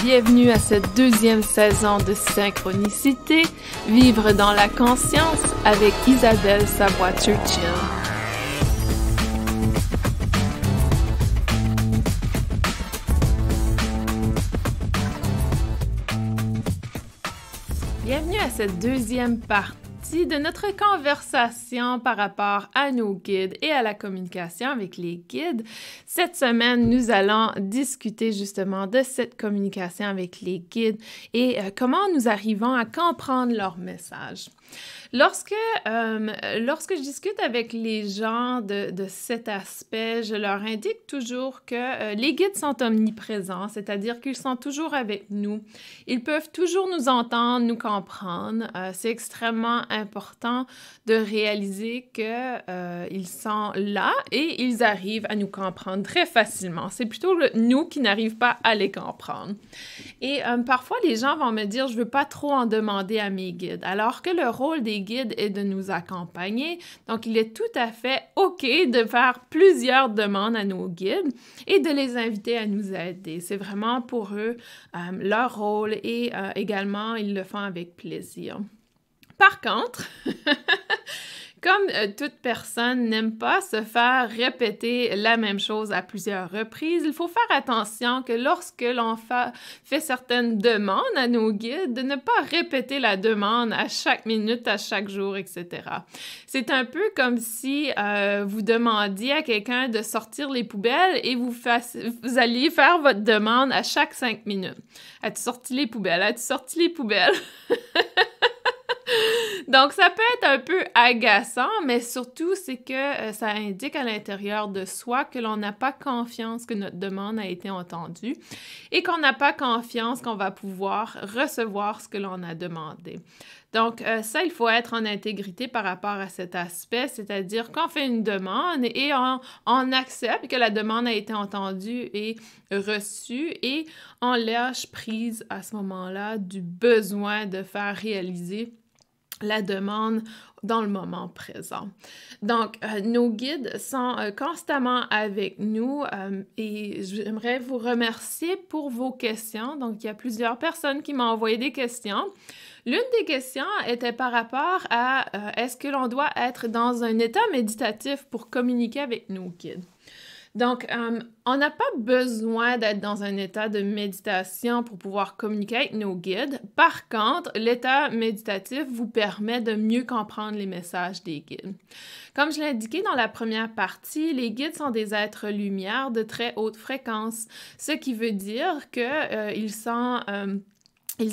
Bienvenue à cette deuxième saison de Synchronicité, Vivre dans la conscience avec Isabelle Savoie-Churchill. Bienvenue à cette deuxième partie de notre conversation par rapport à nos guides et à la communication avec les guides. Cette semaine, nous allons discuter justement de cette communication avec les guides et comment nous arrivons à comprendre leur message. Lorsque je discute avec les gens de cet aspect, je leur indique toujours que les guides sont omniprésents, c'est-à-dire qu'ils sont toujours avec nous. Ils peuvent toujours nous entendre, nous comprendre. C'est extrêmement important de réaliser qu'ils sont là et ils arrivent à nous comprendre très facilement. C'est plutôt nous qui n'arrivons pas à les comprendre. Et parfois, les gens vont me dire « je ne veux pas trop en demander à mes guides », alors que le rôle des guides est de nous accompagner. Donc, il est tout à fait OK de faire plusieurs demandes à nos guides et de les inviter à nous aider. C'est vraiment pour eux leur rôle et également, ils le font avec plaisir. Par contre, comme toute personne n'aime pas se faire répéter la même chose à plusieurs reprises, il faut faire attention que lorsque l'on fait certaines demandes à nos guides, de ne pas répéter la demande à chaque minute, à chaque jour, etc. C'est un peu comme si vous demandiez à quelqu'un de sortir les poubelles et vous alliez faire votre demande à chaque 5 minutes. As-tu sorti les poubelles? As-tu sorti les poubelles? Donc, ça peut être un peu agaçant, mais surtout, c'est que ça indique à l'intérieur de soi que l'on n'a pas confiance que notre demande a été entendue et qu'on n'a pas confiance qu'on va pouvoir recevoir ce que l'on a demandé. Donc, ça, il faut être en intégrité par rapport à cet aspect, c'est-à-dire qu'on fait une demande et on accepte que la demande a été entendue et reçue et on lâche prise à ce moment-là du besoin de faire réaliser la demande dans le moment présent. Donc, nos guides sont constamment avec nous et j'aimerais vous remercier pour vos questions. Donc, il y a plusieurs personnes qui m'ont envoyé des questions. L'une des questions était par rapport à est-ce que l'on doit être dans un état méditatif pour communiquer avec nos guides? Donc, on n'a pas besoin d'être dans un état de méditation pour pouvoir communiquer avec nos guides. Par contre, l'état méditatif vous permet de mieux comprendre les messages des guides. Comme je l'ai indiqué dans la première partie, les guides sont des êtres lumière de très haute fréquence, ce qui veut dire qu'ils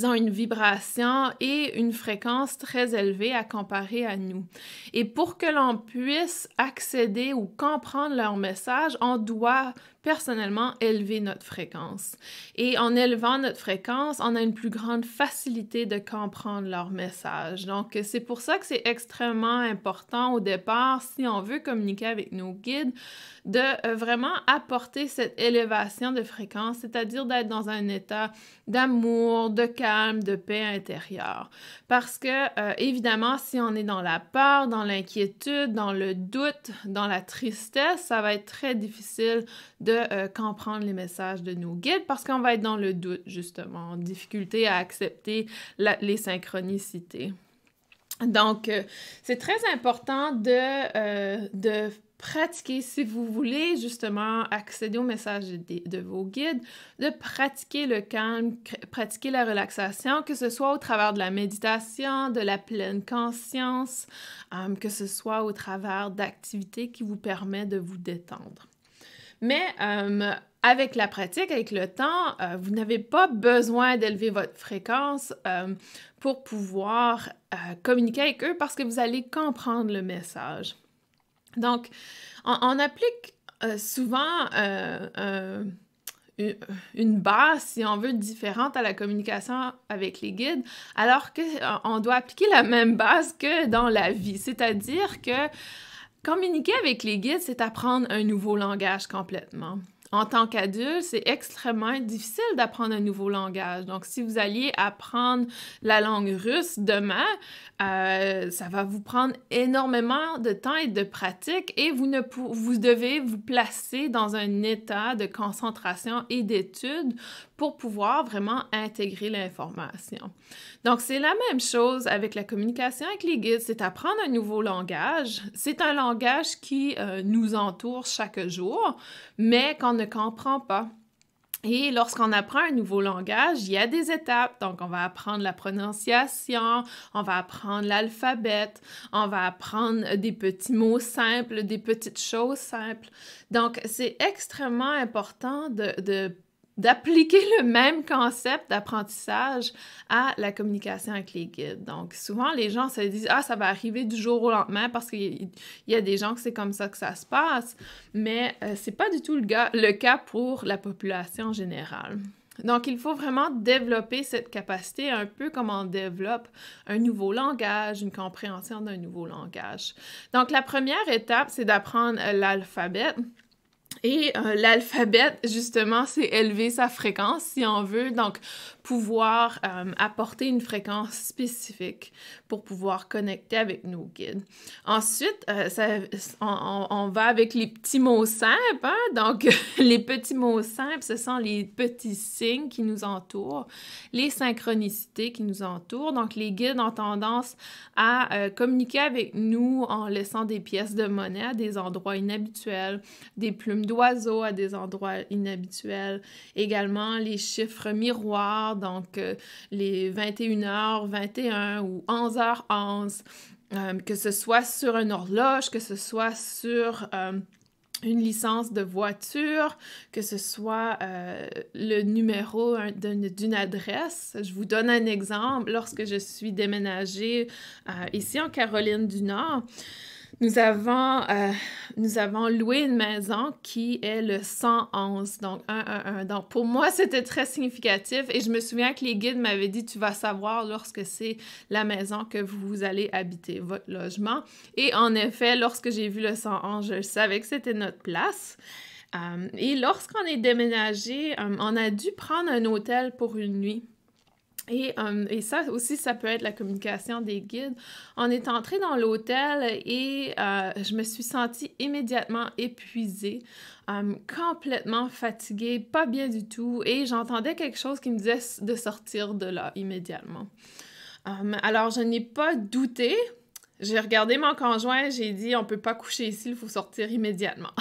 ont une vibration et une fréquence très élevée à comparer à nous. Et pour que l'on puisse accéder ou comprendre leur message, on doit personnellement élever notre fréquence. Et en élevant notre fréquence, on a une plus grande facilité de comprendre leur message. Donc, c'est pour ça que c'est extrêmement important au départ, si on veut communiquer avec nos guides, de vraiment apporter cette élévation de fréquence, c'est-à-dire d'être dans un état d'amour, de calme, de paix intérieure. Parce que, évidemment, si on est dans la peur, dans l'inquiétude, dans le doute, dans la tristesse, ça va être très difficile de comprendre les messages de nos guides parce qu'on va être dans le doute, justement, difficulté à accepter les synchronicités. Donc, c'est très important de pratiquer, si vous voulez justement accéder au message de vos guides, de pratiquer le calme, pratiquer la relaxation, que ce soit au travers de la méditation, de la pleine conscience, que ce soit au travers d'activités qui vous permettent de vous détendre. Mais avec la pratique, avec le temps, vous n'avez pas besoin d'élever votre fréquence pour pouvoir communiquer avec eux parce que vous allez comprendre le message. Donc, on applique souvent une base, si on veut, différente à la communication avec les guides, alors qu'on doit appliquer la même base que dans la vie. C'est-à-dire que communiquer avec les guides, c'est apprendre un nouveau langage complètement. En tant qu'adulte, c'est extrêmement difficile d'apprendre un nouveau langage. Donc, si vous alliez apprendre la langue russe demain, ça va vous prendre énormément de temps et de pratique et vous devez vous placer dans un état de concentration et d'étude pour pouvoir vraiment intégrer l'information. Donc, c'est la même chose avec la communication avec les guides, c'est apprendre un nouveau langage. C'est un langage qui nous entoure chaque jour, mais qu'on ne comprend pas. Et lorsqu'on apprend un nouveau langage, il y a des étapes. Donc, on va apprendre la prononciation, on va apprendre l'alphabet, on va apprendre des petits mots simples, des petites choses simples. Donc, c'est extrêmement important d'appliquer le même concept d'apprentissage à la communication avec les guides. Donc, souvent, les gens se disent « Ah, ça va arriver du jour au lendemain parce qu'il y a des gens que c'est comme ça que ça se passe. » Mais c'est pas du tout le cas pour la population générale. Donc, il faut vraiment développer cette capacité, un peu comme on développe un nouveau langage, une compréhension d'un nouveau langage. Donc, la première étape, c'est d'apprendre l'alphabet. Et l'alphabet, justement, c'est élever sa fréquence, si on veut, donc pouvoir apporter une fréquence spécifique pour pouvoir connecter avec nos guides. Ensuite, on va avec les petits mots simples, hein? Donc, les petits mots simples, ce sont les petits signes qui nous entourent, les synchronicités qui nous entourent. Donc, les guides ont tendance à communiquer avec nous en laissant des pièces de monnaie à des endroits inhabituels, des plumes d'oiseaux à des endroits inhabituels, également les chiffres miroirs, donc les 21h21 ou 11h11, que ce soit sur une horloge, que ce soit sur une licence de voiture, que ce soit le numéro d'une adresse. Je vous donne un exemple. Lorsque je suis déménagée ici en Caroline du Nord, nous avons loué une maison qui est le 111, donc 111. Donc, pour moi, c'était très significatif et je me souviens que les guides m'avaient dit « Tu vas savoir lorsque c'est la maison que vous allez habiter, votre logement. » Et en effet, lorsque j'ai vu le 111, je savais que c'était notre place. Et lorsqu'on est déménagé, on a dû prendre un hôtel pour une nuit. Et ça aussi, ça peut être la communication des guides. On est entré dans l'hôtel et je me suis sentie immédiatement épuisée, complètement fatiguée, pas bien du tout. Et j'entendais quelque chose qui me disait de sortir de là immédiatement. Alors, je n'ai pas douté. J'ai regardé mon conjoint, j'ai dit « On peut pas coucher ici, il faut sortir immédiatement. »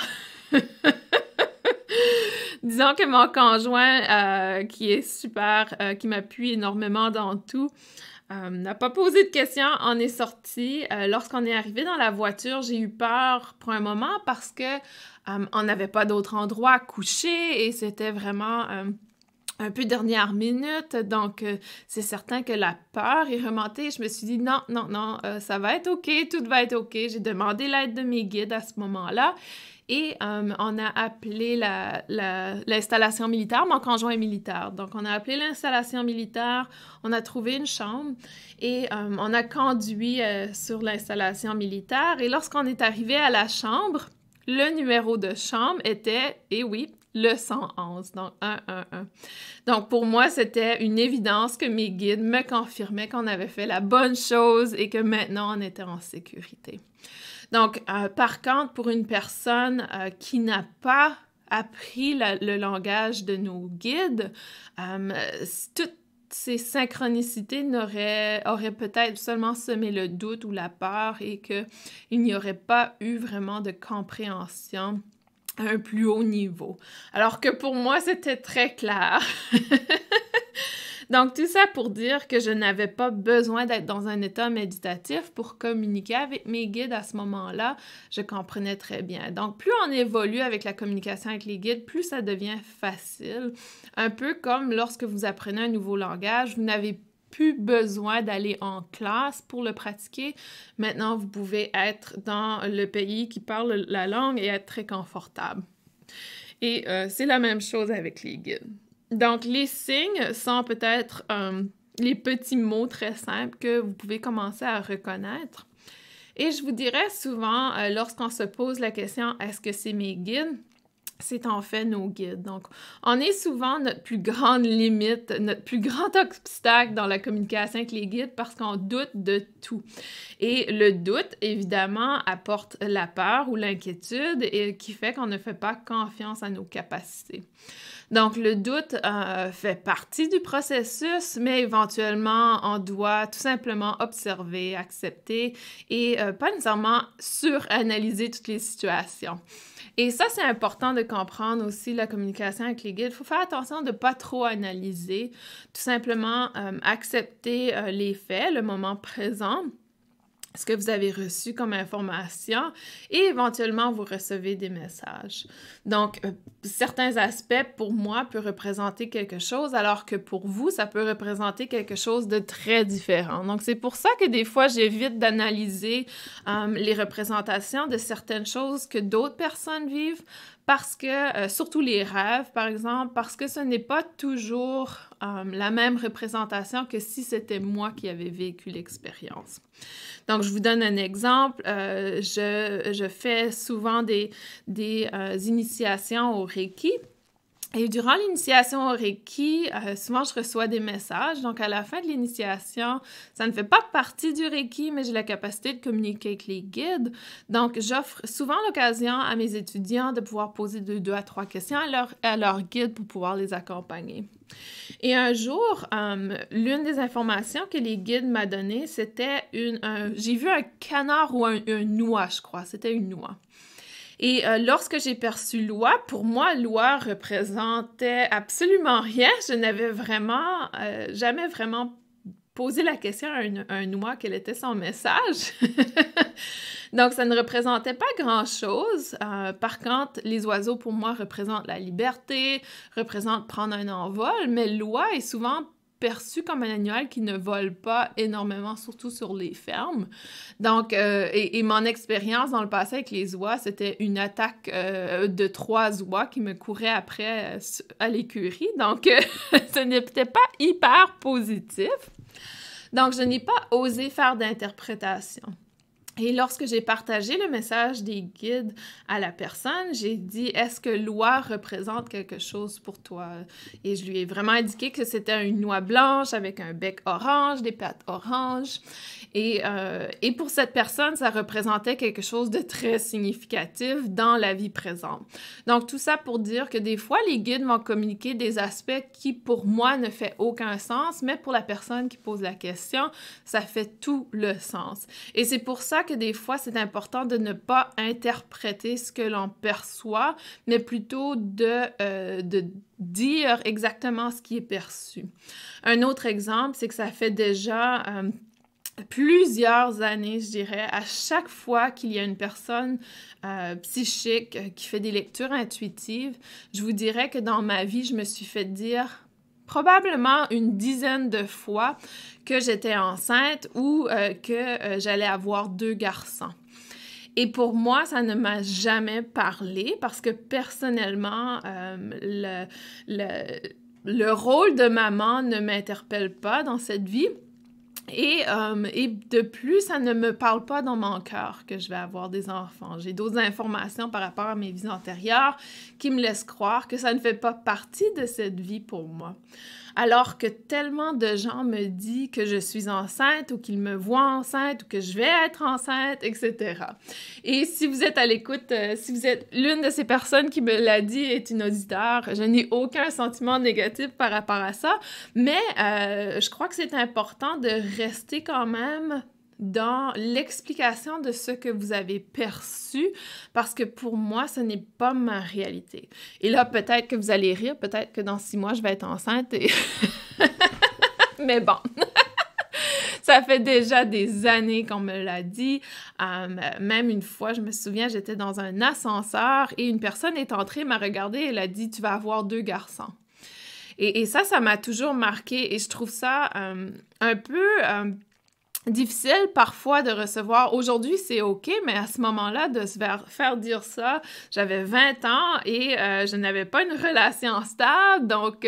Disons que mon conjoint, qui est super, qui m'appuie énormément dans tout, n'a pas posé de questions, on est sorti. Lorsqu'on est arrivé dans la voiture, j'ai eu peur pour un moment parce que on n'avait pas d'autre endroit à coucher et c'était vraiment un peu dernière minute. Donc, c'est certain que la peur est remontée. Je me suis dit non, ça va être OK, tout va être OK. J'ai demandé l'aide de mes guides à ce moment-là. Et on a appelé l'installation militaire, mon conjoint est militaire. Donc, on a appelé l'installation militaire, on a trouvé une chambre et on a conduit sur l'installation militaire. Et lorsqu'on est arrivé à la chambre, le numéro de chambre était, et oui, le 111, donc 111. Donc, pour moi, c'était une évidence que mes guides me confirmaient qu'on avait fait la bonne chose et que maintenant, on était en sécurité. Donc, par contre, pour une personne qui n'a pas appris le langage de nos guides, toutes ces synchronicités auraient peut-être seulement semé le doute ou la peur et qu'il n'y aurait pas eu vraiment de compréhension à un plus haut niveau. Alors que pour moi, c'était très clair. Donc, tout ça pour dire que je n'avais pas besoin d'être dans un état méditatif pour communiquer avec mes guides à ce moment-là. Je comprenais très bien. Donc, plus on évolue avec la communication avec les guides, plus ça devient facile. Un peu comme lorsque vous apprenez un nouveau langage, vous n'avez plus besoin d'aller en classe pour le pratiquer. Maintenant, vous pouvez être dans le pays qui parle la langue et être très confortable. Et c'est la même chose avec les guides. Donc, les signes sont peut-être les petits mots très simples que vous pouvez commencer à reconnaître. Et je vous dirais souvent, lorsqu'on se pose la question « Est-ce que c'est mes guides? » C'est en fait nos guides. Donc, on est souvent notre plus grande limite, notre plus grand obstacle dans la communication avec les guides parce qu'on doute de tout. Et le doute, évidemment, apporte la peur ou l'inquiétude et qui fait qu'on ne fait pas confiance à nos capacités. Donc, le doute fait partie du processus, mais éventuellement, on doit tout simplement observer, accepter et pas nécessairement suranalyser toutes les situations. Et ça, c'est important de comprendre aussi la communication avec les guides. Il faut faire attention de ne pas trop analyser, tout simplement accepter les faits, le moment présent, ce que vous avez reçu comme information et éventuellement vous recevez des messages. Donc, certains aspects pour moi peuvent représenter quelque chose alors que pour vous, ça peut représenter quelque chose de très différent. Donc, c'est pour ça que des fois, j'évite d'analyser les représentations de certaines choses que d'autres personnes vivent parce que, surtout les rêves, par exemple, parce que ce n'est pas toujours la même représentation que si c'était moi qui avais vécu l'expérience. Donc, je vous donne un exemple. Je fais souvent des initiations au Reiki. Et durant l'initiation au Reiki, souvent je reçois des messages. Donc, à la fin de l'initiation, ça ne fait pas partie du Reiki, mais j'ai la capacité de communiquer avec les guides. Donc, j'offre souvent l'occasion à mes étudiants de pouvoir poser de 2 à 3 questions à leur guide pour pouvoir les accompagner. Et un jour, l'une des informations que les guides m'ont données, c'était j'ai vu un canard ou un oie, je crois. C'était une oie. Et lorsque j'ai perçu l'oie, pour moi, l'oie représentait absolument rien. Je n'avais vraiment jamais vraiment posé la question à un oie quel était son message. Donc, ça ne représentait pas grand-chose. Par contre, les oiseaux, pour moi, représentent la liberté, représentent prendre un envol, mais l'oie est souvent perçu comme un animal qui ne vole pas énormément, surtout sur les fermes. Donc, et mon expérience dans le passé avec les oies, c'était une attaque de 3 oies qui me couraient après à l'écurie. Donc, ce n'était pas hyper positif. Donc, je n'ai pas osé faire d'interprétation. Et lorsque j'ai partagé le message des guides à la personne, j'ai dit « Est-ce que l'oie représente quelque chose pour toi? » Et je lui ai vraiment indiqué que c'était une oie blanche avec un bec orange, des pattes oranges. Et pour cette personne, ça représentait quelque chose de très significatif dans la vie présente. Donc, tout ça pour dire que des fois, les guides vont communiquer des aspects qui, pour moi, ne fait aucun sens, mais pour la personne qui pose la question, ça fait tout le sens. Et c'est pour ça que des fois, c'est important de ne pas interpréter ce que l'on perçoit, mais plutôt de dire exactement ce qui est perçu. Un autre exemple, c'est que ça fait déjà plusieurs années, je dirais, à chaque fois qu'il y a une personne psychique qui fait des lectures intuitives, je vous dirais que dans ma vie, je me suis fait dire probablement une dizaine de fois que j'étais enceinte ou que j'allais avoir 2 garçons. Et pour moi, ça ne m'a jamais parlé parce que personnellement, le rôle de maman ne m'interpelle pas dans cette vie. Et de plus, ça ne me parle pas dans mon cœur que je vais avoir des enfants. J'ai d'autres informations par rapport à mes vies antérieures qui me laissent croire que ça ne fait pas partie de cette vie pour moi. Alors que tellement de gens me disent que je suis enceinte ou qu'ils me voient enceinte ou que je vais être enceinte, etc. Et si vous êtes à l'écoute, si vous êtes l'une de ces personnes qui me l'a dit est une auditeur, je n'ai aucun sentiment négatif par rapport à ça, mais je crois que c'est important de rester quand même dans l'explication de ce que vous avez perçu, parce que pour moi, ce n'est pas ma réalité. Et là, peut-être que vous allez rire, peut-être que dans 6 mois, je vais être enceinte, et... mais bon... Ça fait déjà des années qu'on me l'a dit. Même une fois, je me souviens, j'étais dans un ascenseur et une personne est entrée, m'a regardée et elle a dit « Tu vas avoir 2 garçons ». Et ça m'a toujours marqué et je trouve ça un peu... difficile parfois de recevoir. Aujourd'hui, c'est OK, mais à ce moment-là, de se faire dire ça, j'avais 20 ans et je n'avais pas une relation stable, donc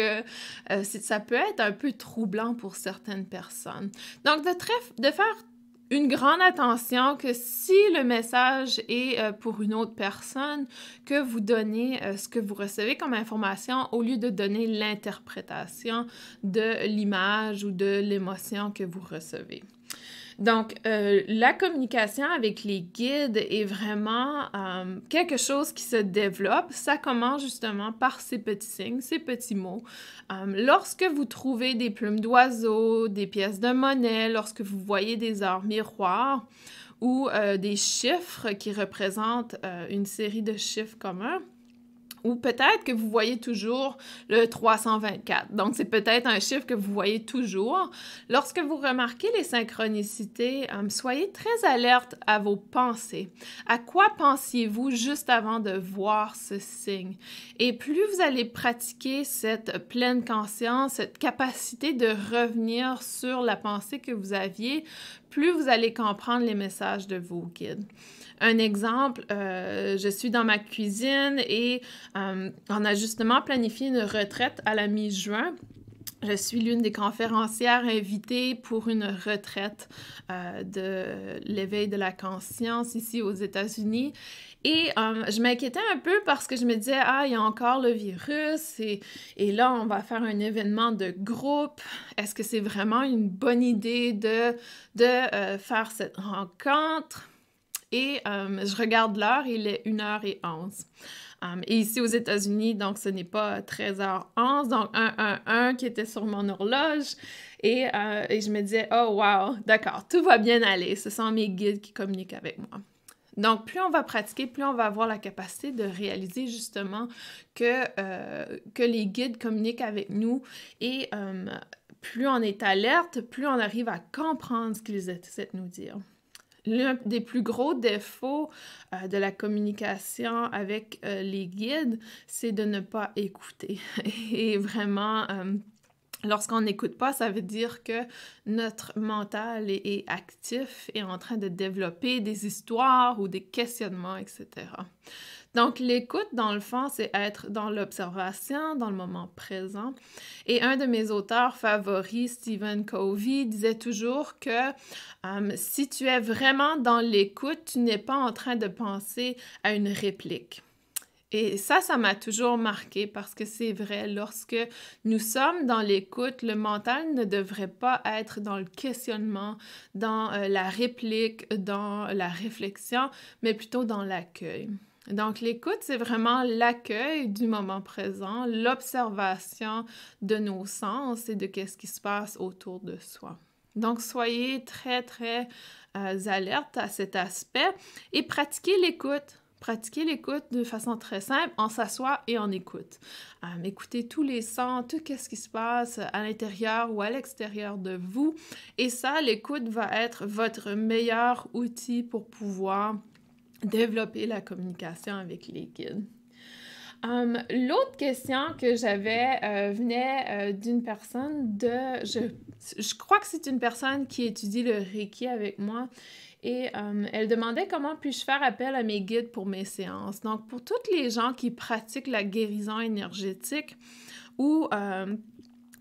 ça peut être un peu troublant pour certaines personnes. Donc, de faire une grande attention que si le message est pour une autre personne, que vous donnez ce que vous recevez comme information au lieu de donner l'interprétation de l'image ou de l'émotion que vous recevez. Donc, la communication avec les guides est vraiment quelque chose qui se développe. Ça commence justement par ces petits signes, ces petits mots. Lorsque vous trouvez des plumes d'oiseaux, des pièces de monnaie, lorsque vous voyez des ors miroirs ou des chiffres qui représentent une série de chiffres communs, ou peut-être que vous voyez toujours le 324. Donc, c'est peut-être un chiffre que vous voyez toujours. Lorsque vous remarquez les synchronicités, soyez très alerte à vos pensées. À quoi pensiez-vous juste avant de voir ce signe? Et plus vous allez pratiquer cette pleine conscience, cette capacité de revenir sur la pensée que vous aviez, plus vous allez comprendre les messages de vos guides. Un exemple, je suis dans ma cuisine et on a justement planifié une retraite à la mi-juin. Je suis l'une des conférencières invitées pour une retraite de l'éveil de la conscience ici aux États-Unis. Et je m'inquiétais un peu parce que je me disais, il y a encore le virus et là, on va faire un événement de groupe. Est-ce que c'est vraiment une bonne idée de faire cette rencontre? Et je regarde l'heure, il est 1h11. Et ici aux États-Unis, donc ce n'est pas 13h11, donc 1-1-1 qui était sur mon horloge. Et je me disais, oh wow, d'accord, tout va bien aller. Ce sont mes guides qui communiquent avec moi. Donc, plus on va pratiquer, plus on va avoir la capacité de réaliser justement que les guides communiquent avec nous et plus on est alerte, plus on arrive à comprendre ce qu'ils essaient de nous dire. L'un des plus gros défauts de la communication avec les guides, c'est de ne pas écouter. Et vraiment, lorsqu'on n'écoute pas, ça veut dire que notre mental est actif et en train de développer des histoires ou des questionnements, etc. Donc, l'écoute, dans le fond, c'est être dans l'observation, dans le moment présent. Et un de mes auteurs favoris, Stephen Covey, disait toujours que si tu es vraiment dans l'écoute, tu n'es pas en train de penser à une réplique. Et ça m'a toujours marqué parce que c'est vrai, lorsque nous sommes dans l'écoute, le mental ne devrait pas être dans le questionnement, dans la réplique, dans la réflexion, mais plutôt dans l'accueil. Donc, l'écoute, c'est vraiment l'accueil du moment présent, l'observation de nos sens et de qu'est-ce qui se passe autour de soi. Donc, soyez très, très alerte à cet aspect et pratiquez l'écoute. Pratiquez l'écoute de façon très simple, on s'assoit et on écoute. Écoutez tous les sons, tout ce qui se passe à l'intérieur ou à l'extérieur de vous. Et ça, l'écoute va être votre meilleur outil pour pouvoir développer la communication avec les guides. L'autre question que j'avais venait d'une personne je crois que c'est une personne qui étudie le Reiki avec moi et elle demandait comment puis-je faire appel à mes guides pour mes séances. Donc, pour toutes les gens qui pratiquent la guérison énergétique ou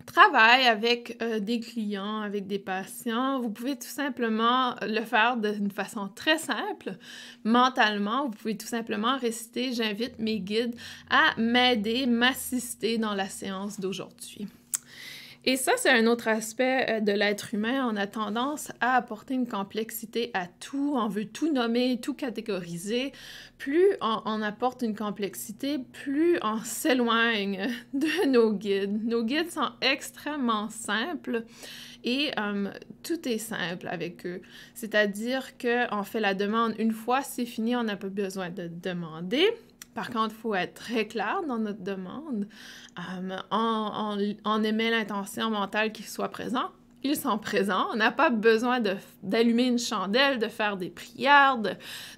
travaille avec des clients, avec des patients, vous pouvez tout simplement le faire d'une façon très simple, mentalement. Vous pouvez tout simplement réciter « J'invite mes guides à m'aider, m'assister dans la séance d'aujourd'hui ». Et ça, c'est un autre aspect de l'être humain. On a tendance à apporter une complexité à tout. On veut tout nommer, tout catégoriser. Plus on apporte une complexité, plus on s'éloigne de nos guides. Nos guides sont extrêmement simples et tout est simple avec eux. C'est-à-dire qu'on fait la demande une fois, c'est fini, on n'a pas besoin de demander. Par contre, il faut être très clair dans notre demande. On émet l'intention mentale qu'ils soient présents. Ils sont présents. On n'a pas besoin d'allumer une chandelle, de faire des prières,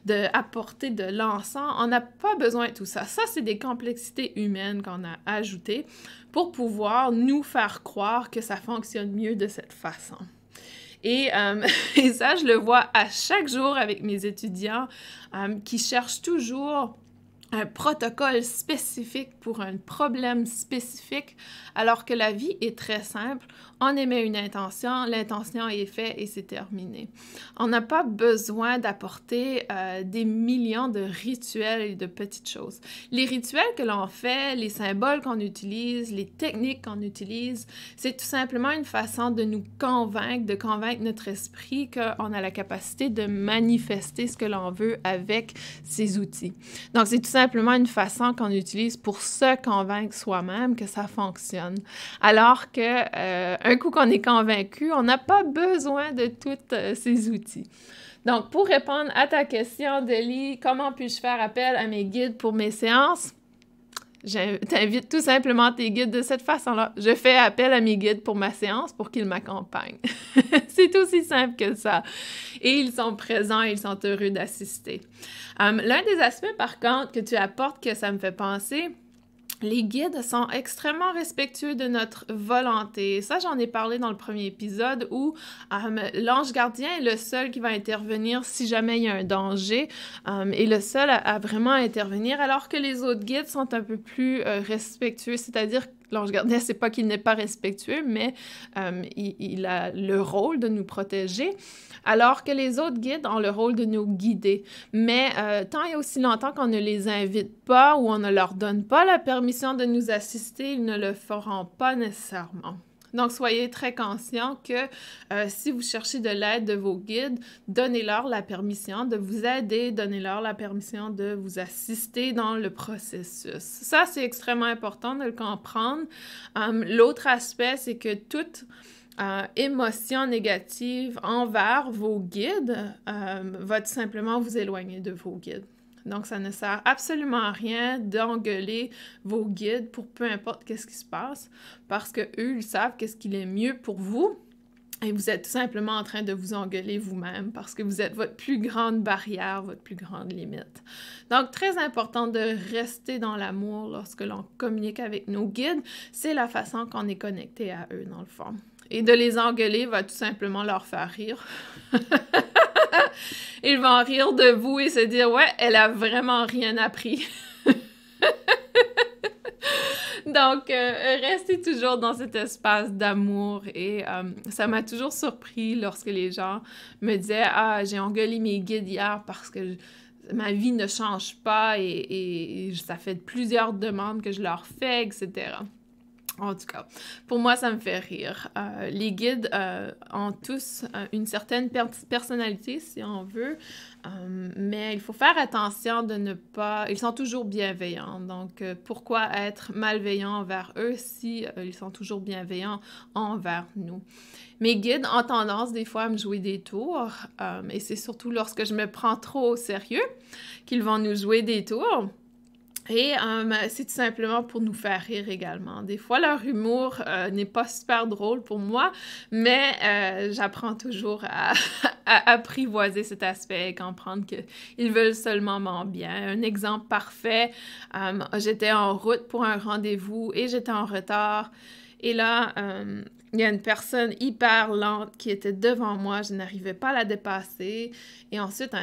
d'apporter de l'encens. On n'a pas besoin de tout ça. Ça, c'est des complexités humaines qu'on a ajoutées pour pouvoir nous faire croire que ça fonctionne mieux de cette façon. Et ça, je le vois à chaque jour avec mes étudiants qui cherchent toujours un protocole spécifique pour un problème spécifique, alors que la vie est très simple. On émet une intention, l'intention est faite et c'est terminé. On n'a pas besoin d'apporter des millions de rituels et de petites choses. Les rituels que l'on fait, les symboles qu'on utilise, les techniques qu'on utilise, c'est tout simplement une façon de nous convaincre, de convaincre notre esprit qu'on a la capacité de manifester ce que l'on veut avec ces outils. Donc, c'est tout simplement une façon qu'on utilise pour se convaincre soi-même que ça fonctionne. Alors que un coup qu'on est convaincu, on n'a pas besoin de tous ces outils. Donc, pour répondre à ta question, Delie, comment puis-je faire appel à mes guides pour mes séances? J'invite tout simplement tes guides de cette façon-là. Je fais appel à mes guides pour ma séance pour qu'ils m'accompagnent. C'est aussi simple que ça. Et ils sont présents et ils sont heureux d'assister. L'un des aspects, par contre, que tu apportes que ça me fait penser, les guides sont extrêmement respectueux de notre volonté. Ça, j'en ai parlé dans le premier épisode où l'ange gardien est le seul qui va intervenir si jamais il y a un danger et le seul à vraiment intervenir, alors que les autres guides sont un peu plus respectueux, c'est-à-dire l'ange gardien, c'est pas qu'il n'est pas respectueux, mais il a le rôle de nous protéger, alors que les autres guides ont le rôle de nous guider. Mais tant et aussi longtemps qu'on ne les invite pas ou on ne leur donne pas la permission de nous assister, ils ne le feront pas nécessairement. Donc, soyez très conscients que si vous cherchez de l'aide de vos guides, donnez-leur la permission de vous aider, donnez-leur la permission de vous assister dans le processus. Ça, c'est extrêmement important de le comprendre. L'autre aspect, c'est que toute émotion négative envers vos guides va tout simplement vous éloigner de vos guides. Donc, ça ne sert absolument à rien d'engueuler vos guides pour peu importe qu'est-ce qui se passe, parce qu'eux, ils savent qu'est-ce qu'il est mieux pour vous, et vous êtes tout simplement en train de vous engueuler vous-même, parce que vous êtes votre plus grande barrière, votre plus grande limite. Donc, très important de rester dans l'amour lorsque l'on communique avec nos guides, c'est la façon qu'on est connecté à eux, dans le fond. Et de les engueuler va tout simplement leur faire rire. Ils vont rire de vous et se dire « Ouais, elle a vraiment rien appris. » Donc, restez toujours dans cet espace d'amour et ça m'a toujours surpris lorsque les gens me disaient « Ah, j'ai engueulé mes guides hier parce que ma vie ne change pas et ça fait plusieurs demandes que je leur fais, etc. » En tout cas, pour moi, ça me fait rire. Les guides ont tous une certaine personnalité, si on veut, mais il faut faire attention de ne pas... Ils sont toujours bienveillants, donc pourquoi être malveillant envers eux si ils sont toujours bienveillants envers nous? Mes guides ont tendance des fois à me jouer des tours, et c'est surtout lorsque je me prends trop au sérieux qu'ils vont nous jouer des tours. Et c'est tout simplement pour nous faire rire également. Des fois, leur humour n'est pas super drôle pour moi, mais j'apprends toujours à apprivoiser cet aspect et comprendre qu'ils veulent seulement mon bien. Un exemple parfait, j'étais en route pour un rendez-vous et j'étais en retard. Et là, il y a une personne hyper lente qui était devant moi, je n'arrivais pas à la dépasser. Et ensuite,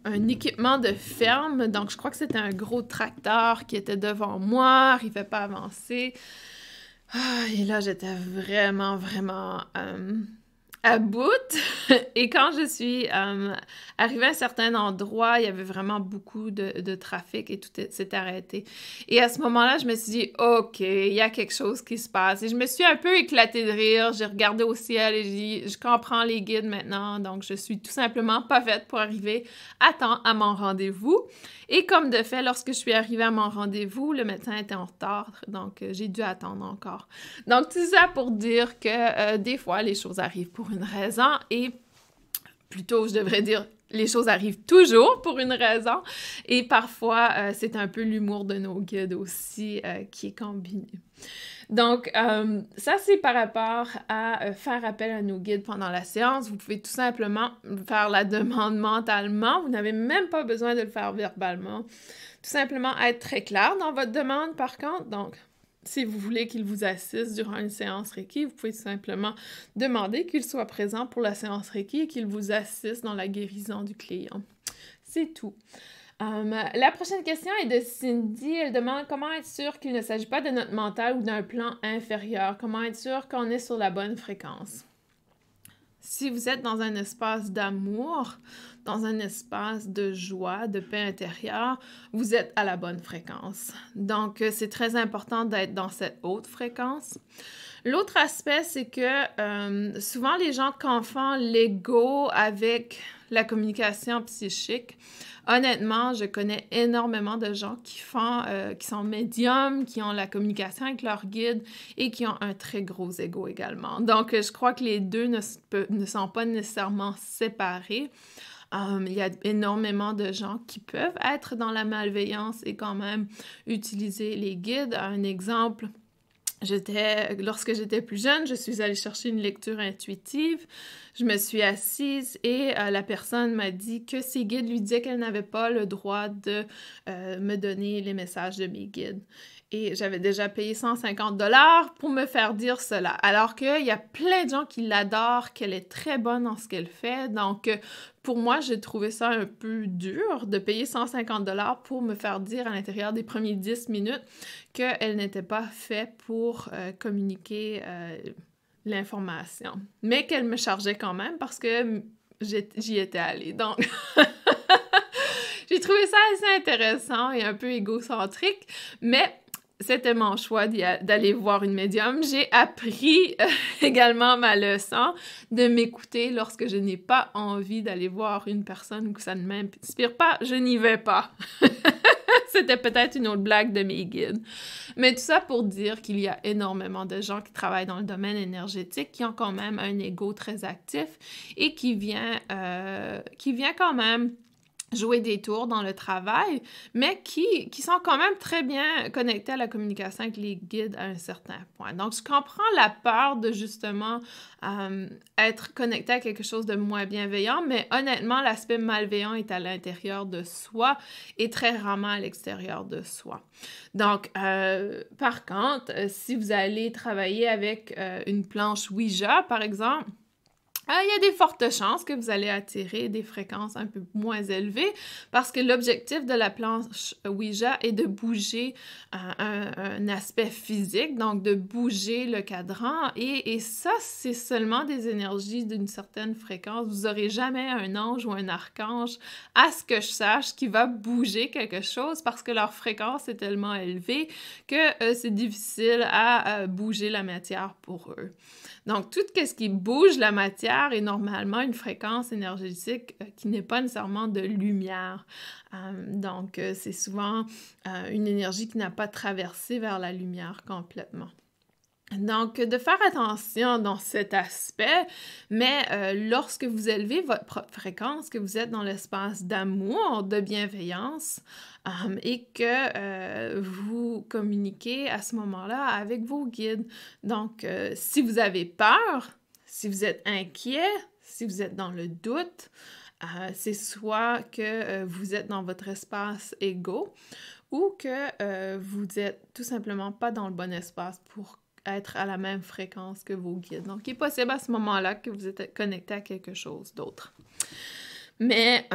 un équipement de ferme, donc je crois que c'était un gros tracteur qui était devant moi, n'arrivait pas à avancer. Et là, j'étais vraiment à bout. Et quand je suis arrivée à un certain endroit, il y avait vraiment beaucoup de trafic et tout s'est arrêté. Et à ce moment-là, je me suis dit, OK, il y a quelque chose qui se passe. Et je me suis un peu éclatée de rire. J'ai regardé au ciel et j'ai dit, je comprends les guides maintenant. Donc, je suis tout simplement pas faite pour arriver à temps à mon rendez-vous. Et comme de fait, lorsque je suis arrivée à mon rendez-vous, le médecin était en retard. Donc, j'ai dû attendre encore. Donc, tout ça pour dire que des fois, les choses arrivent pour une raison et plutôt, je devrais dire, les choses arrivent toujours pour une raison et parfois, c'est un peu l'humour de nos guides aussi qui est combiné. Donc, ça, c'est par rapport à faire appel à nos guides pendant la séance. Vous pouvez tout simplement faire la demande mentalement. Vous n'avez même pas besoin de le faire verbalement. Tout simplement être très clair dans votre demande, par contre. Donc, si vous voulez qu'il vous assiste durant une séance Reiki, vous pouvez tout simplement demander qu'il soit présent pour la séance Reiki et qu'il vous assiste dans la guérison du client. C'est tout. La prochaine question est de Cindy. Elle demande comment être sûr qu'il ne s'agit pas de notre mental ou d'un plan inférieur. Comment être sûr qu'on est sur la bonne fréquence. Si vous êtes dans un espace d'amour, dans un espace de joie, de paix intérieure, vous êtes à la bonne fréquence. Donc, c'est très important d'être dans cette haute fréquence. L'autre aspect, c'est que souvent les gens confondent l'ego avec la communication psychique. Honnêtement, je connais énormément de gens qui sont médiums, qui ont la communication avec leur guide et qui ont un très gros ego également. Donc, je crois que les deux ne sont pas nécessairement séparés. Il y a énormément de gens qui peuvent être dans la malveillance et quand même utiliser les guides. Un exemple, lorsque j'étais plus jeune, je suis allée chercher une lecture intuitive. Je me suis assise et la personne m'a dit que ses guides lui disaient qu'elle n'avait pas le droit de me donner les messages de mes guides. Et j'avais déjà payé 150 $ pour me faire dire cela. Alors qu'il y a plein de gens qui l'adorent, qu'elle est très bonne dans ce qu'elle fait. Donc, pour moi, j'ai trouvé ça un peu dur de payer 150 $ pour me faire dire à l'intérieur des premiers 10 minutes qu'elle n'était pas faite pour communiquer l'information. Mais qu'elle me chargeait quand même parce que j'y étais allée. Donc, j'ai trouvé ça assez intéressant et un peu égocentrique, mais c'était mon choix d'aller voir une médium. J'ai appris également ma leçon de m'écouter lorsque je n'ai pas envie d'aller voir une personne ou que ça ne m'inspire pas, je n'y vais pas. C'était peut-être une autre blague de mes guides. Mais tout ça pour dire qu'il y a énormément de gens qui travaillent dans le domaine énergétique qui ont quand même un ego très actif et qui vient quand même jouer des tours dans le travail, mais qui sont quand même très bien connectés à la communication avec les guides à un certain point. Donc, je comprends la peur de justement être connecté à quelque chose de moins bienveillant, mais honnêtement, l'aspect malveillant est à l'intérieur de soi et très rarement à l'extérieur de soi. Donc, par contre, si vous allez travailler avec une planche Ouija, par exemple, il y a des fortes chances que vous allez attirer des fréquences un peu moins élevées parce que l'objectif de la planche Ouija est de bouger un aspect physique, donc de bouger le cadran. Et ça, c'est seulement des énergies d'une certaine fréquence. Vous n'aurez jamais un ange ou un archange, à ce que je sache, qui va bouger quelque chose parce que leur fréquence est tellement élevée que c'est difficile à bouger la matière pour eux. Donc, tout ce qui bouge la matière est normalement une fréquence énergétique qui n'est pas nécessairement de lumière. Donc, c'est souvent une énergie qui n'a pas traversé vers la lumière complètement. Donc, de faire attention dans cet aspect, mais lorsque vous élevez votre propre fréquence, que vous êtes dans l'espace d'amour, de bienveillance, et que vous communiquez à ce moment-là avec vos guides. Donc, si vous avez peur, si vous êtes inquiet, si vous êtes dans le doute, c'est soit que vous êtes dans votre espace égo ou que vous êtes tout simplement pas dans le bon espace pour être à la même fréquence que vos guides. Donc, il est possible à ce moment-là que vous êtes connecté à quelque chose d'autre. Mais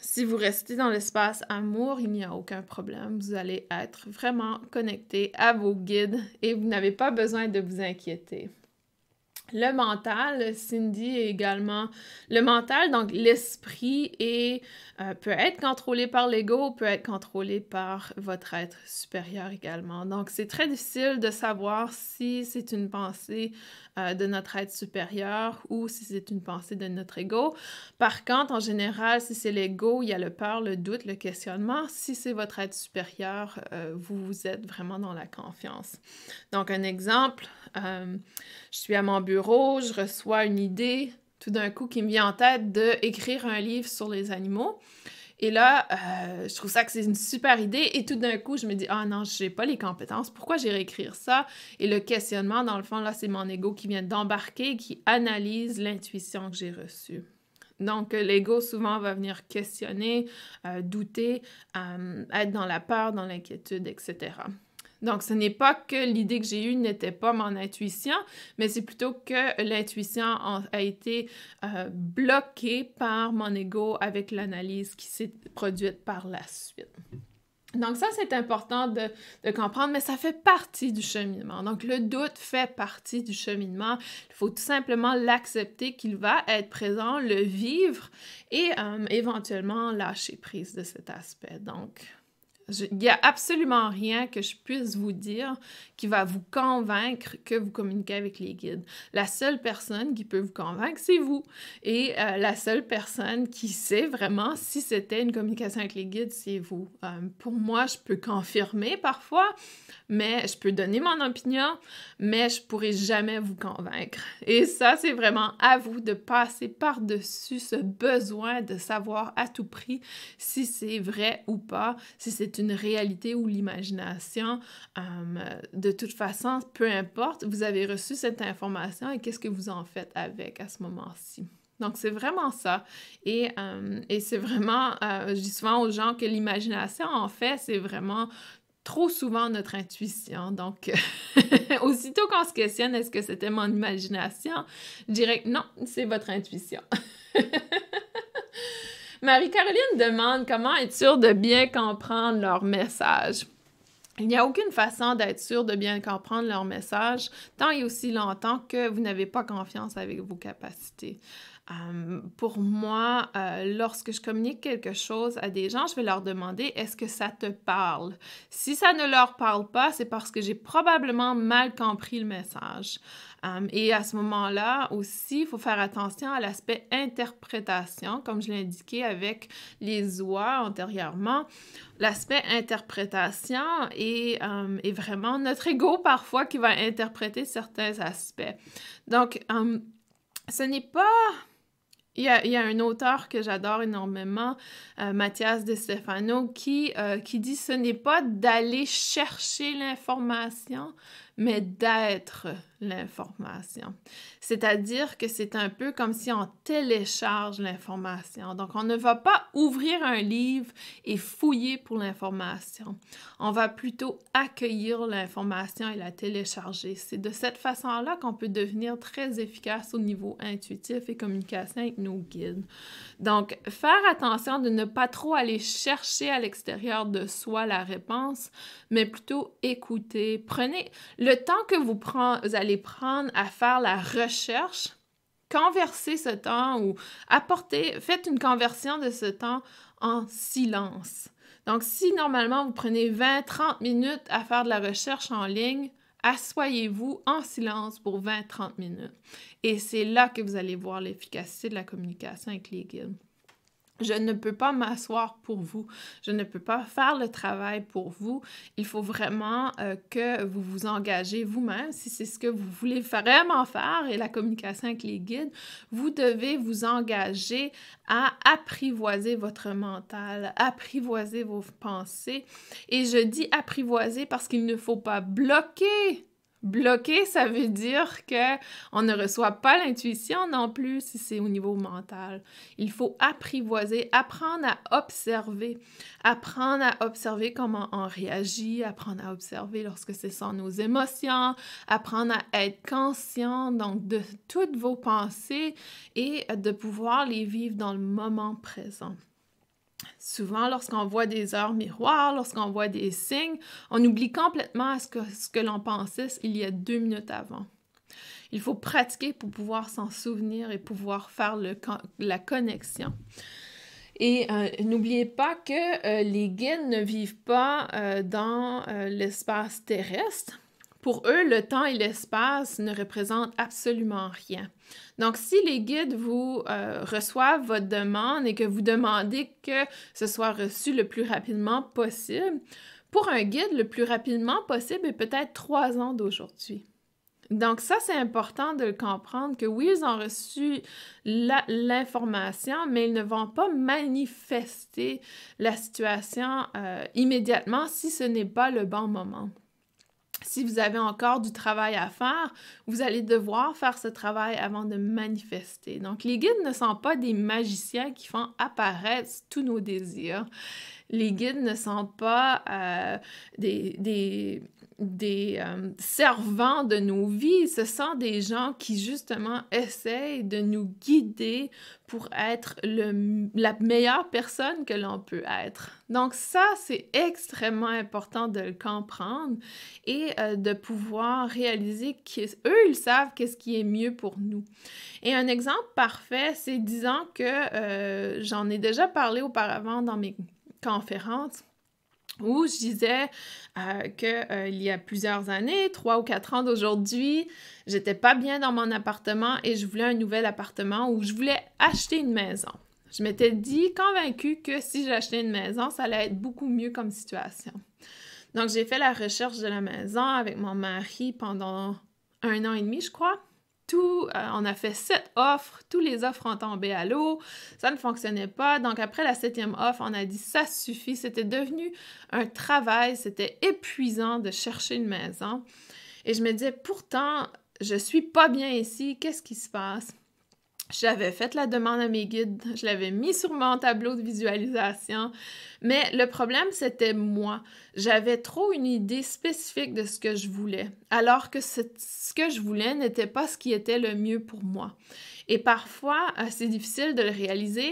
si vous restez dans l'espace amour, il n'y a aucun problème. Vous allez être vraiment connecté à vos guides et vous n'avez pas besoin de vous inquiéter. Le mental, Cindy également. Le mental, donc l'esprit, peut être contrôlé par l'ego, peut être contrôlé par votre être supérieur également. Donc, c'est très difficile de savoir si c'est une pensée de notre être supérieur ou si c'est une pensée de notre ego. Par contre, en général, si c'est l'ego, il y a le peur, le doute, le questionnement. Si c'est votre être supérieur, vous êtes vraiment dans la confiance. Donc, un exemple, je suis à mon bureau, je reçois une idée tout d'un coup qui me vient en tête d'écrire un livre sur les animaux. Et là, je trouve ça que c'est une super idée. Et tout d'un coup, je me dis « Ah non, je n'ai pas les compétences. Pourquoi j'irais écrire ça? » Et le questionnement, dans le fond, là, c'est mon ego qui vient d'embarquer, qui analyse l'intuition que j'ai reçue. Donc, l'ego, souvent, va venir questionner, douter, être dans la peur, dans l'inquiétude, etc. Donc, ce n'est pas que l'idée que j'ai eue n'était pas mon intuition, mais c'est plutôt que l'intuition a été bloquée par mon ego avec l'analyse qui s'est produite par la suite. Donc ça, c'est important de comprendre, mais ça fait partie du cheminement. Donc le doute fait partie du cheminement. Il faut tout simplement l'accepter qu'il va être présent, le vivre et éventuellement lâcher prise de cet aspect. Donc, il n'y a absolument rien que je puisse vous dire qui va vous convaincre que vous communiquez avec les guides. La seule personne qui peut vous convaincre, c'est vous. Et la seule personne qui sait vraiment si c'était une communication avec les guides, c'est vous. Pour moi, je peux confirmer parfois, mais je peux donner mon opinion, mais je ne pourrai jamais vous convaincre. Et ça, c'est vraiment à vous de passer par-dessus ce besoin de savoir à tout prix si c'est vrai ou pas, si c'est une réalité ou l'imagination. De toute façon, peu importe, vous avez reçu cette information et qu'est-ce que vous en faites avec à ce moment-ci. Donc, c'est vraiment ça. Et c'est vraiment, je dis souvent aux gens que l'imagination, en fait, c'est vraiment trop souvent notre intuition. Donc, aussitôt qu'on se questionne, est-ce que c'était mon imagination? Je dirais que non, c'est votre intuition. Marie-Caroline demande comment être sûr de bien comprendre leur message. Il n'y a aucune façon d'être sûr de bien comprendre leur message tant et aussi longtemps que vous n'avez pas confiance avec vos capacités. Pour moi, lorsque je communique quelque chose à des gens, je vais leur demander « Est-ce que ça te parle? » Si ça ne leur parle pas, c'est parce que j'ai probablement mal compris le message. Et à ce moment-là aussi, il faut faire attention à l'aspect interprétation, comme je l'ai indiqué avec les oies antérieurement. L'aspect interprétation est vraiment notre ego parfois qui va interpréter certains aspects. Donc, ce n'est pas... Il y a un auteur que j'adore énormément, Mathias De Stefano, qui dit « Ce n'est pas d'aller chercher l'information, mais d'être l'information. » C'est-à-dire que c'est un peu comme si on télécharge l'information. Donc, on ne va pas ouvrir un livre et fouiller pour l'information. On va plutôt accueillir l'information et la télécharger. C'est de cette façon-là qu'on peut devenir très efficace au niveau intuitif et communication avec nos guides. Donc, faire attention de ne pas trop aller chercher à l'extérieur de soi la réponse, mais plutôt écouter. Prenez le temps que vous allez prendre à faire la recherche, conversez ce temps ou faites une conversion de ce temps en silence. Donc, si normalement vous prenez 20-30 minutes à faire de la recherche en ligne, assoyez-vous en silence pour 20-30 minutes. Et c'est là que vous allez voir l'efficacité de la communication avec les guides. Je ne peux pas m'asseoir pour vous. Je ne peux pas faire le travail pour vous. Il faut vraiment que vous vous engagez vous-même. Si c'est ce que vous voulez vraiment faire et la communication avec les guides, vous devez vous engager à apprivoiser votre mental, apprivoiser vos pensées. Et je dis apprivoiser parce qu'il ne faut pas bloquer. Bloquer, ça veut dire qu'on ne reçoit pas l'intuition non plus si c'est au niveau mental. Il faut apprivoiser, apprendre à observer comment on réagit, apprendre à observer lorsque ce sont nos émotions, apprendre à être conscient donc de toutes vos pensées et de pouvoir les vivre dans le moment présent. Souvent, lorsqu'on voit des heures miroirs, lorsqu'on voit des signes, on oublie complètement ce que l'on pensait il y a 2 minutes avant. Il faut pratiquer pour pouvoir s'en souvenir et pouvoir faire la connexion. Et n'oubliez pas que les guides ne vivent pas dans l'espace terrestre. Pour eux, le temps et l'espace ne représentent absolument rien. Donc, si les guides vous reçoivent votre demande et que vous demandez que ce soit reçu le plus rapidement possible, pour un guide, le plus rapidement possible est peut-être 3 ans d'aujourd'hui. Donc ça, c'est important de le comprendre que oui, ils ont reçu l'information, mais ils ne vont pas manifester la situation immédiatement si ce n'est pas le bon moment. Si vous avez encore du travail à faire, vous allez devoir faire ce travail avant de manifester. Donc, les guides ne sont pas des magiciens qui font apparaître tous nos désirs. Les guides ne sont pas des servants de nos vies, ce sont des gens qui justement essayent de nous guider pour être la meilleure personne que l'on peut être. Donc ça, c'est extrêmement important de le comprendre et de pouvoir réaliser qu'eux, ils savent qu'est-ce qui est mieux pour nous. Et un exemple parfait, c'est disons que j'en ai déjà parlé auparavant dans mes conférences, où je disais qu'il y a plusieurs années, 3 ou 4 ans d'aujourd'hui, j'étais pas bien dans mon appartement et je voulais un nouvel appartement où je voulais acheter une maison. Je m'étais dit, convaincue que si j'achetais une maison, ça allait être beaucoup mieux comme situation. Donc, j'ai fait la recherche de la maison avec mon mari pendant 1 an et demi, je crois. On a fait 7 offres, toutes les offres ont tombé à l'eau, ça ne fonctionnait pas. Donc après la 7e offre, on a dit ça suffit, c'était devenu un travail, c'était épuisant de chercher une maison. Et je me disais, pourtant, je suis pas bien ici, qu'est-ce qui se passe? J'avais fait la demande à mes guides, je l'avais mis sur mon tableau de visualisation, mais le problème, c'était moi. J'avais trop une idée spécifique de ce que je voulais, alors que ce que je voulais n'était pas ce qui était le mieux pour moi. Et parfois, c'est difficile de le réaliser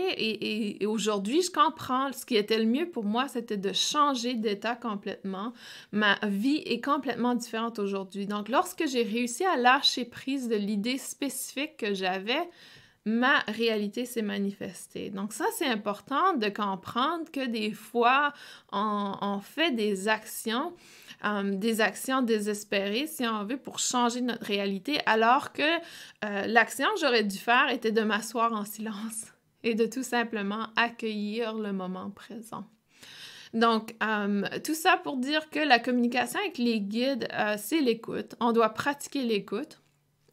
et aujourd'hui, je comprends ce qui était le mieux pour moi, c'était de changer d'état complètement. Ma vie est complètement différente aujourd'hui. Donc, lorsque j'ai réussi à lâcher prise de l'idée spécifique que j'avais, ma réalité s'est manifestée. Donc ça, c'est important de comprendre que des fois, on fait des actions désespérées, si on veut, pour changer notre réalité, alors que l'action que j'aurais dû faire était de m'asseoir en silence et de tout simplement accueillir le moment présent. Donc, tout ça pour dire que la communication avec les guides, c'est l'écoute. On doit pratiquer l'écoute.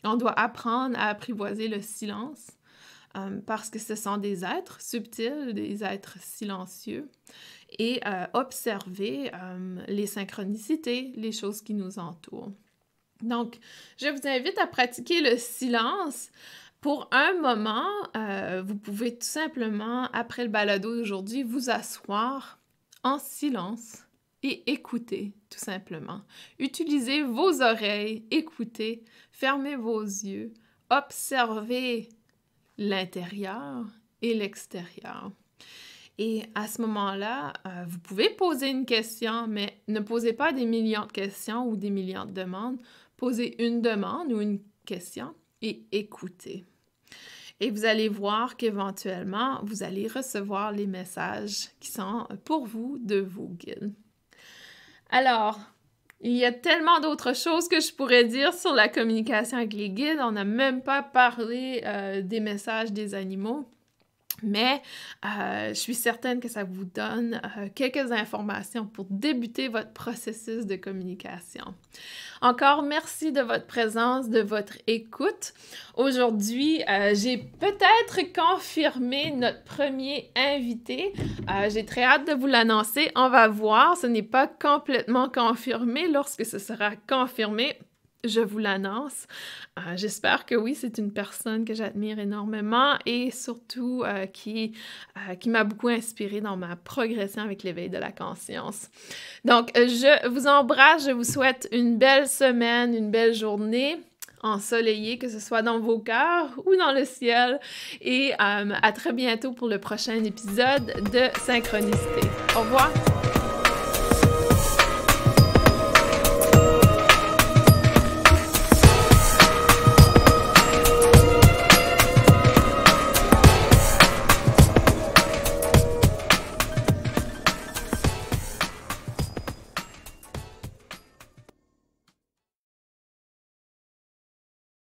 On doit apprendre à apprivoiser le silence. Parce que ce sont des êtres subtils, des êtres silencieux, et observer les synchronicités, les choses qui nous entourent. Donc, je vous invite à pratiquer le silence. Pour un moment, vous pouvez tout simplement, après le balado d'aujourd'hui, vous asseoir en silence et écouter, tout simplement. Utilisez vos oreilles, écoutez, fermez vos yeux, observez l'intérieur et l'extérieur. Et à ce moment-là, vous pouvez poser une question, mais ne posez pas des millions de questions ou des millions de demandes. Posez une demande ou une question et écoutez. Et vous allez voir qu'éventuellement, vous allez recevoir les messages qui sont pour vous de vos guides. Alors, il y a tellement d'autres choses que je pourrais dire sur la communication avec les guides. On n'a même pas parlé des messages des animaux. Mais je suis certaine que ça vous donne quelques informations pour débuter votre processus de communication. Encore merci de votre présence, de votre écoute. Aujourd'hui, j'ai peut-être confirmé notre premier invité. J'ai très hâte de vous l'annoncer. On va voir, ce n'est pas complètement confirmé. Lorsque ce sera confirmé, je vous l'annonce. J'espère que oui, c'est une personne que j'admire énormément et surtout qui m'a beaucoup inspirée dans ma progression avec l'éveil de la conscience. Donc, je vous embrasse, je vous souhaite une belle semaine, une belle journée ensoleillée, que ce soit dans vos cœurs ou dans le ciel. Et à très bientôt pour le prochain épisode de Synchronicité. Au revoir!